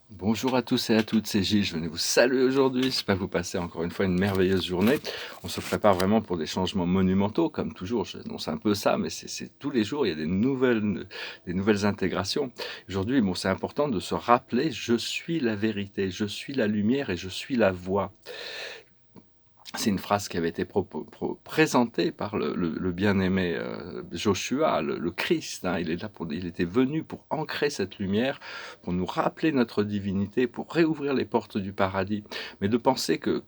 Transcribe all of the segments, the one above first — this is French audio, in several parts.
Bonjour à tous et à toutes, c'est Gilles, je venais vous saluer aujourd'hui, j'espère que vous passez encore une fois une merveilleuse journée. On se prépare vraiment pour des changements monumentaux, comme toujours, j'annonce un peu ça, mais c'est tous les jours, il y a des nouvelles intégrations. Aujourd'hui, bon, c'est important de se rappeler, je suis la vérité, je suis la lumière et je suis la voie. C'est une phrase qui avait été présentée par le bien-aimé Joshua, le Christ. Hein. Il était venu pour ancrer cette lumière, pour nous rappeler notre divinité, pour réouvrir les portes du paradis. Mais de penser que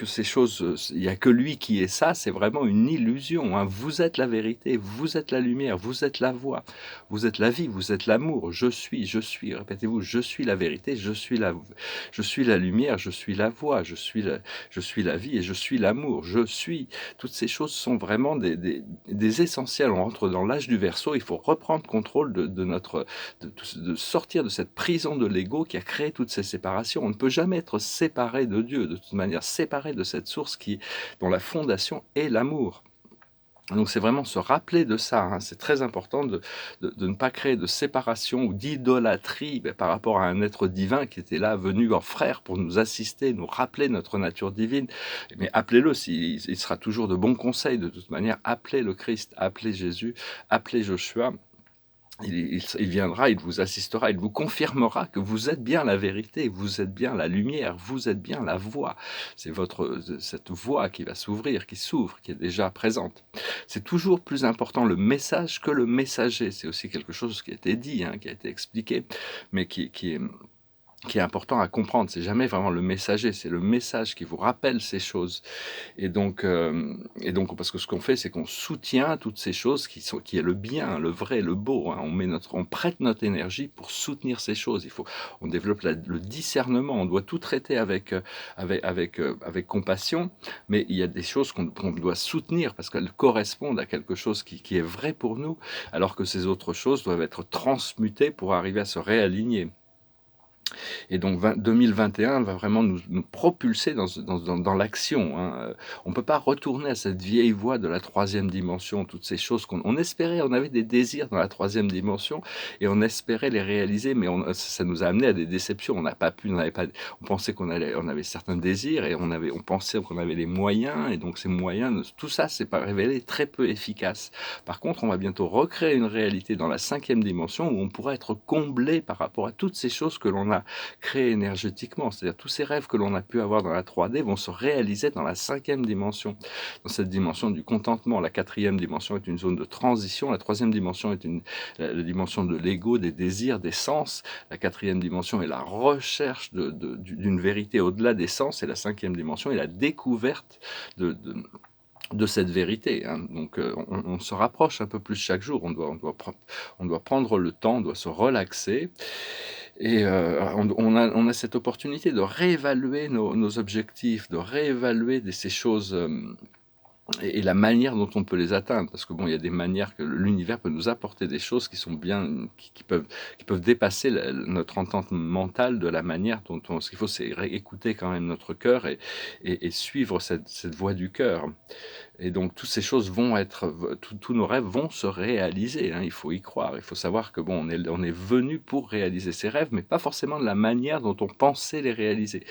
ces choses, il n'y a que lui qui est ça, c'est vraiment une illusion. Hein. Vous êtes la vérité, vous êtes la lumière, vous êtes la voie, vous êtes la vie, vous êtes l'amour. Je suis, répétez-vous, je suis la vérité, je suis la lumière, je suis la voie, je suis la vie et je suis l'amour. Je suis. Toutes ces choses sont vraiment des essentiels. On rentre dans l'âge du Verseau, il faut reprendre contrôle de sortir de cette prison de l'ego qui a créé toutes ces séparations. On ne peut jamais être séparé de Dieu, de toute manière, séparé de cette source dont la fondation est l'amour. Donc c'est vraiment se rappeler de ça, hein. C'est très important de ne pas créer de séparation ou d'idolâtrie par rapport à un être divin qui était là, venu en frère pour nous assister, nous rappeler notre nature divine. Mais appelez-le, il sera toujours de bons conseils de toute manière. Appelez le Christ, appelez Jésus, appelez Joshua. Il viendra, il vous assistera, il vous confirmera que vous êtes bien la vérité, vous êtes bien la lumière, vous êtes bien la voie. C'est cette voie qui va s'ouvrir, qui s'ouvre, qui est déjà présente. C'est toujours plus important le message que le messager. C'est aussi quelque chose qui a été dit, hein, qui a été expliqué, mais qui est important à comprendre. C'est jamais vraiment le messager, c'est le message qui vous rappelle ces choses. Et donc, parce que ce qu'on fait, c'est qu'on soutient toutes ces choses qui est le bien, le vrai, le beau. Hein. On prête notre énergie pour soutenir ces choses. On développe le discernement. On doit tout traiter avec compassion, mais il y a des choses qu'on doit soutenir parce qu'elles correspondent à quelque chose qui est vrai pour nous, alors que ces autres choses doivent être transmutées pour arriver à se réaligner. Et donc 2021 va vraiment nous propulser dans l'action. Hein. On ne peut pas retourner à cette vieille voie de la troisième dimension, toutes ces choses qu'on espérait, on avait des désirs dans la troisième dimension et on espérait les réaliser, mais ça nous a amené à des déceptions. On n'a pas pu, on pensait on avait certains désirs et on pensait qu'on avait les moyens, et donc ces moyens, tout ça s'est pas révélé très peu efficace. Par contre, on va bientôt recréer une réalité dans la cinquième dimension où on pourra être comblé par rapport à toutes ces choses que l'on a créées énergétiquement. C'est-à-dire tous ces rêves que l'on a pu avoir dans la 3D vont se réaliser dans la cinquième dimension, dans cette dimension du contentement. La quatrième dimension est une zone de transition. La troisième dimension est la dimension de l'ego, des désirs, des sens. La quatrième dimension est la recherche d'une vérité au-delà des sens. Et la cinquième dimension est la découverte de cette vérité. Hein. Donc on se rapproche un peu plus chaque jour. On doit prendre le temps, on doit se relaxer. Et on a cette opportunité de réévaluer nos objectifs, de réévaluer ces choses et la manière dont on peut les atteindre. Parce que bon, il y a des manières que l'univers peut nous apporter des choses qui sont bien, qui peuvent dépasser notre entente mentale de la manière dont ce qu'il faut, c'est écouter quand même notre cœur et suivre cette voie du cœur. Et donc, toutes ces choses tous nos rêves vont se réaliser. Hein, il faut y croire. Il faut savoir que bon, on est venu pour réaliser ces rêves, mais pas forcément de la manière dont on pensait les réaliser.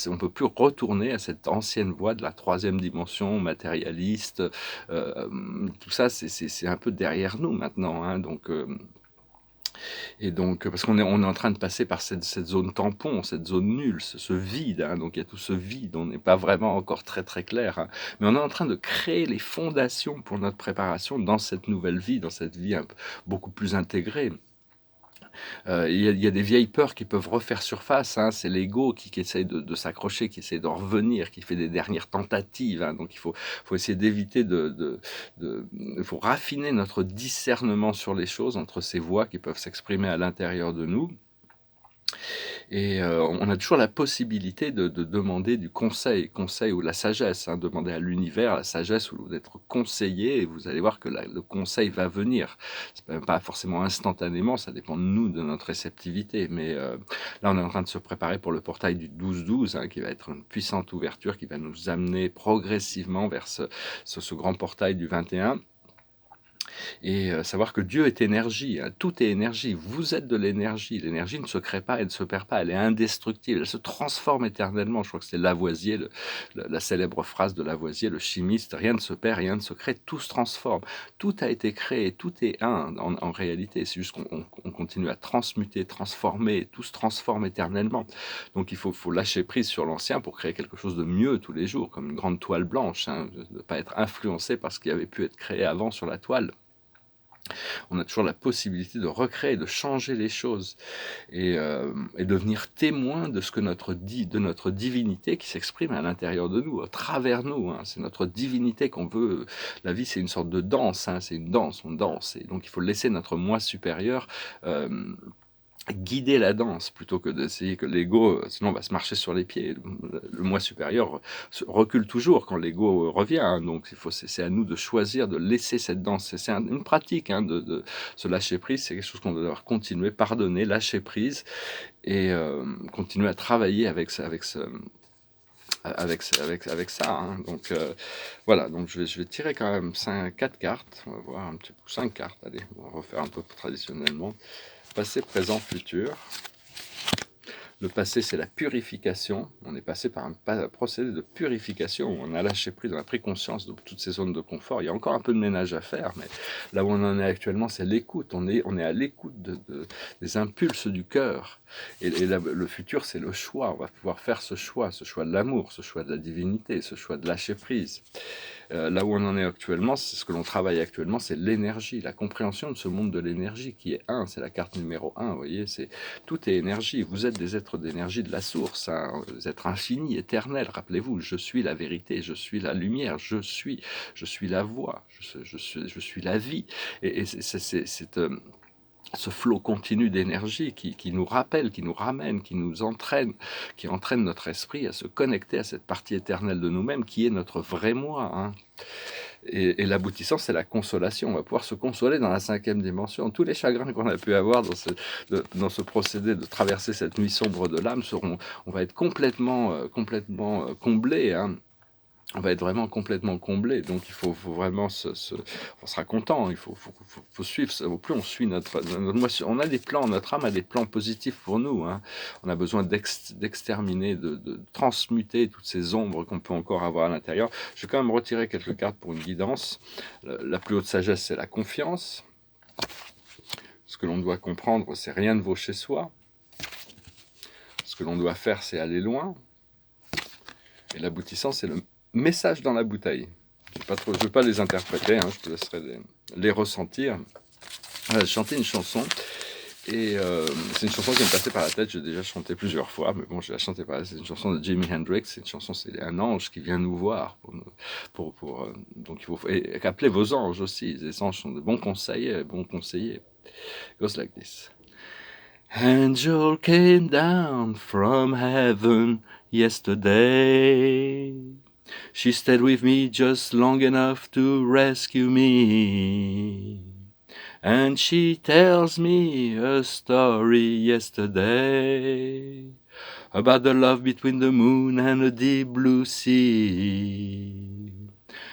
On ne peut plus retourner à cette ancienne voie de la troisième dimension matérialiste. Tout ça, c'est un peu derrière nous maintenant. Hein, parce qu'on est en train de passer par cette zone tampon, cette zone nulle, ce vide. Hein, donc il y a tout ce vide, on n'est pas vraiment encore très très clair. Hein, mais on est en train de créer les fondations pour notre préparation dans cette nouvelle vie, dans cette vie beaucoup plus intégrée. Il y a des vieilles peurs qui peuvent refaire surface. Hein, c'est l'ego qui essaye de s'accrocher, qui essaie de revenir, qui fait des dernières tentatives. Hein, donc il faut essayer d'éviter il faut raffiner notre discernement sur les choses entre ces voix qui peuvent s'exprimer à l'intérieur de nous. Et on a toujours la possibilité de demander du conseil ou de la sagesse, hein, demander à l'univers, la sagesse, ou d'être conseillé, et vous allez voir que le conseil va venir. C'est pas forcément instantanément, ça dépend de nous, de notre réceptivité, mais là on est en train de se préparer pour le portail du 12-12, hein, qui va être une puissante ouverture, qui va nous amener progressivement vers ce grand portail du 21. Et savoir que Dieu est énergie, hein, tout est énergie, vous êtes de l'énergie. L'énergie ne se crée pas, elle ne se perd pas, elle est indestructible, elle se transforme éternellement. Je crois que c'est Lavoisier, la célèbre phrase de Lavoisier, le chimiste: rien ne se perd, rien ne se crée, tout se transforme. Tout a été créé, tout est un en réalité, c'est juste qu'on continue à transmuter, transformer, tout se transforme éternellement. Donc il faut lâcher prise sur l'ancien pour créer quelque chose de mieux tous les jours, comme une grande toile blanche, hein, de ne pas être influencé par ce qui avait pu être créé avant sur la toile. On a toujours la possibilité de recréer, de changer les choses et devenir témoin de ce que de notre divinité qui s'exprime à l'intérieur de nous, à travers nous, hein. C'est notre divinité qu'on veut. La vie, c'est une sorte de danse, hein, c'est une danse, on danse. Et donc, il faut laisser notre moi supérieur euh, guider la danse plutôt que d'essayer que l'ego, sinon on va se marcher sur les pieds. Le moi supérieur recule toujours quand l'ego revient, hein. Donc c'est à nous de choisir de laisser cette danse. C'est une pratique, hein, de se lâcher prise. C'est quelque chose qu'on doit devoir continuer, pardonner, lâcher prise et continuer à travailler avec ça, avec ça, hein. Donc voilà, donc je vais tirer quand même 4 cartes, on va voir un petit peu, 5 cartes, allez, on va refaire un peu traditionnellement. Passé, présent, futur. Le passé, c'est la purification. On est passé par un procédé de purification où on a lâché prise, on a pris conscience de toutes ces zones de confort. Il y a encore un peu de ménage à faire, mais là où on en est actuellement, c'est l'écoute. On est à l'écoute des impulses du cœur. Et le futur, c'est le choix. On va pouvoir faire ce choix de l'amour, ce choix de la divinité, ce choix de lâcher prise. Là où on en est actuellement, c'est ce que l'on travaille actuellement, c'est l'énergie, la compréhension de ce monde de l'énergie qui est un, c'est la carte numéro 1, vous voyez, tout est énergie, vous êtes des êtres d'énergie de la source, hein, des êtres infinis, éternels, rappelez-vous, je suis la vérité, je suis la lumière, je suis la voix, je suis la vie, et c'est ce flot continu d'énergie qui nous rappelle, qui nous ramène, qui nous entraîne, qui entraîne notre esprit à se connecter à cette partie éternelle de nous-mêmes qui est notre vrai moi, hein. Et l'aboutissant, c'est la consolation. On va pouvoir se consoler dans la 5e dimension. Tous les chagrins qu'on a pu avoir dans ce procédé de traverser cette nuit sombre de l'âme on va être complètement comblés, hein. On va être vraiment complètement comblé, donc il faut vraiment on sera content, il faut suivre, au plus on suit notre on a des plans, notre âme a des plans positifs pour nous, hein. On a besoin d'exterminer, de transmuter toutes ces ombres qu'on peut encore avoir à l'intérieur. Je vais quand même retirer quelques cartes pour une guidance. La plus haute sagesse, c'est la confiance. Ce que l'on doit comprendre, c'est rien ne vaut chez soi. Ce que l'on doit faire, c'est aller loin. Et l'aboutissant, c'est le message dans la bouteille. Je ne vais pas les interpréter, hein, je te laisserai les ressentir. J'ai chanté une chanson, et c'est une chanson qui me passait par la tête, j'ai déjà chanté plusieurs fois, mais bon, je la chantais pas. C'est une chanson de Jimi Hendrix, c'est une chanson, c'est un ange qui vient nous voir. Donc il faut appeler vos anges aussi, les anges sont de bons conseillers. It goes like this. Angel came down from heaven yesterday. She stayed with me just long enough to rescue me. And she tells me a story yesterday about the love between the moon and the deep blue sea.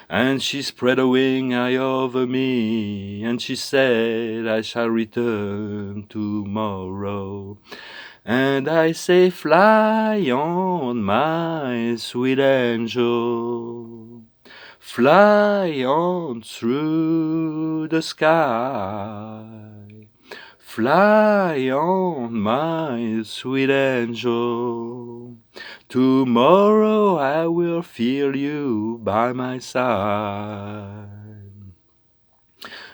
And she spread a wing high over me, and she said, I shall return tomorrow. And I say, fly on, my sweet angel, fly on through the sky. Fly on, my sweet angel, tomorrow I will feel you by my side.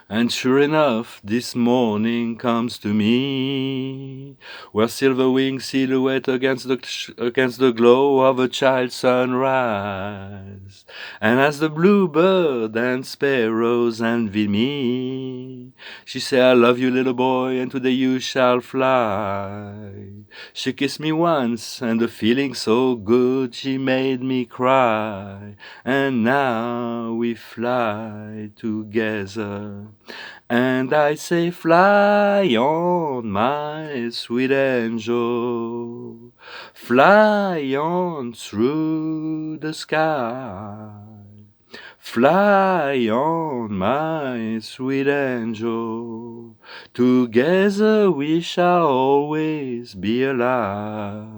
And sure enough, this morning comes to me, where silver winged silhouette against the glow of a child's sunrise. And as the bluebird and sparrows envy me, she say, I love you, little boy, and today you shall fly. She kissed me once, and the feeling so good, she made me cry. And now we fly together. And I say, fly on, my sweet angel, fly on through the sky. Fly on, my sweet angel. Together we shall always be alive.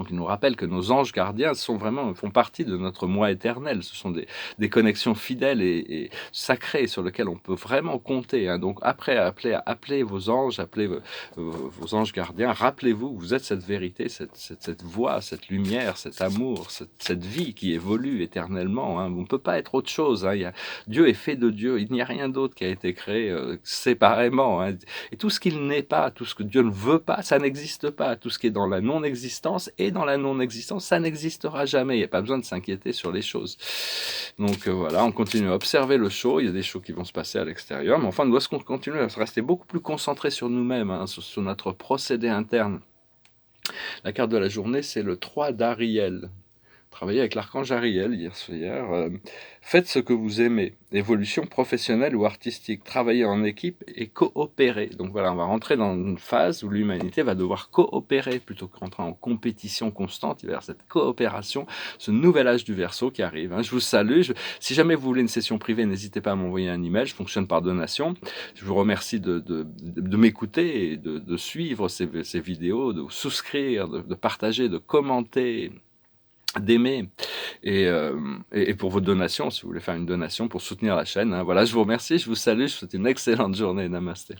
Qui nous rappelle que nos anges gardiens font partie de notre moi éternel. Ce sont des connexions fidèles et sacrées sur lesquelles on peut vraiment compter. Hein. Donc après, appelez vos anges, appelez vos anges gardiens. Rappelez-vous, vous êtes cette vérité, cette voix, cette lumière, cet amour, cette vie qui évolue éternellement. Hein. On ne peut pas être autre chose. Hein. Dieu est fait de Dieu. Il n'y a rien d'autre qui a été créé séparément. Hein. Et tout ce qu'il n'est pas, tout ce que Dieu ne veut pas, ça n'existe pas. Tout ce qui est dans la non-existence et dans la non-existence, ça n'existera jamais. Il n'y a pas besoin de s'inquiéter sur les choses. Donc voilà, on continue à observer le show. Il y a des shows qui vont se passer à l'extérieur, mais enfin, on doit continuer à rester beaucoup plus concentré sur nous-mêmes, hein, sur notre procédé interne. La carte de la journée, c'est le 3 d'Ariel. Travaillé avec l'archange Ariel hier. Faites ce que vous aimez, évolution professionnelle ou artistique, travailler en équipe et coopérer. Donc voilà, on va rentrer dans une phase où l'humanité va devoir coopérer plutôt que rentrer en compétition constante. Il va y avoir cette coopération, ce nouvel âge du Verseau qui arrive. Hein. Je vous salue. Si jamais vous voulez une session privée, n'hésitez pas à m'envoyer un email. Je fonctionne par donation. Je vous remercie de m'écouter et de suivre ces vidéos, de souscrire, de partager, de commenter, d'aimer et pour vos donations, si vous voulez faire une donation pour soutenir la chaîne. Hein. Voilà, je vous remercie, je vous salue, je vous souhaite une excellente journée. Namasté.